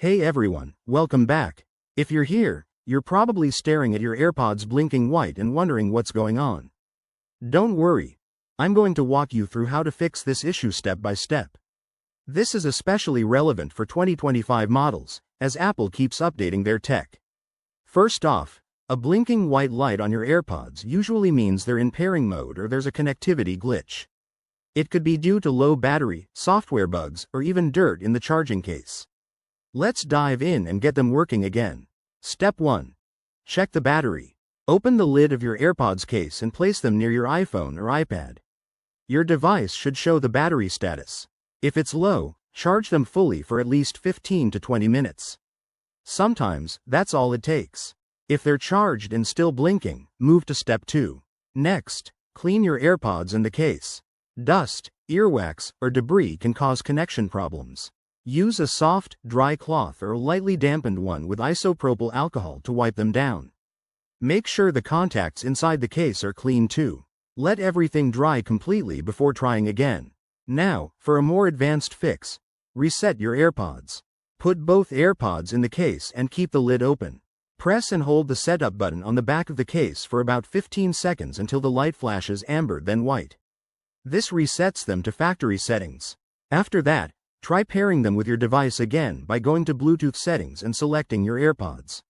Hey everyone, welcome back. If you're here, you're probably staring at your AirPods blinking white and wondering what's going on. Don't worry. I'm going to walk you through how to fix this issue step by step. This is especially relevant for 2025 models, as Apple keeps updating their tech. First off, a blinking white light on your AirPods usually means they're in pairing mode or there's a connectivity glitch. It could be due to low battery, software bugs, or even dirt in the charging case. Let's dive in and get them working again. Step 1. Check the battery. Open the lid of your AirPods case and place them near your iPhone or iPad. Your device should show the battery status. If it's low, charge them fully for at least 15 to 20 minutes. Sometimes, that's all it takes. If they're charged and still blinking, move to step 2. Next, clean your AirPods and the case. Dust, earwax, or debris can cause connection problems. Use a soft, dry cloth or a lightly dampened one with isopropyl alcohol to wipe them down. Make sure the contacts inside the case are clean too. Let everything dry completely before trying again. Now, for a more advanced fix, reset your AirPods. Put both AirPods in the case and keep the lid open. Press and hold the setup button on the back of the case for about 15 seconds until the light flashes amber then white. This resets them to factory settings. After that, try pairing them with your device again by going to Bluetooth settings and selecting your AirPods.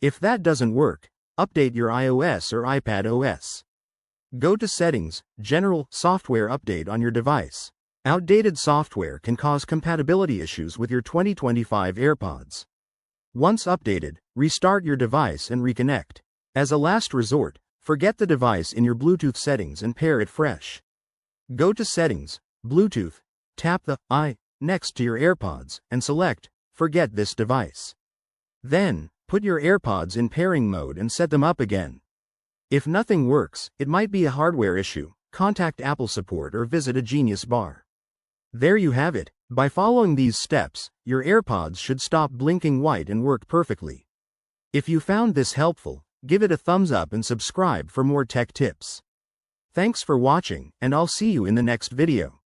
If that doesn't work, update your iOS or iPad OS. Go to Settings, General, Software Update on your device. Outdated software can cause compatibility issues with your 2025 AirPods. Once updated, restart your device and reconnect. As a last resort, forget the device in your Bluetooth settings and pair it fresh. Go to Settings, Bluetooth, tap the I next to your AirPods, and select Forget this device. Then, put your AirPods in pairing mode and set them up again. If nothing works, it might be a hardware issue. Contact Apple support or visit a Genius bar. There you have it. By following these steps, your AirPods should stop blinking white and work perfectly. If you found this helpful, give it a thumbs up and subscribe for more tech tips. Thanks for watching, and I'll see you in the next video.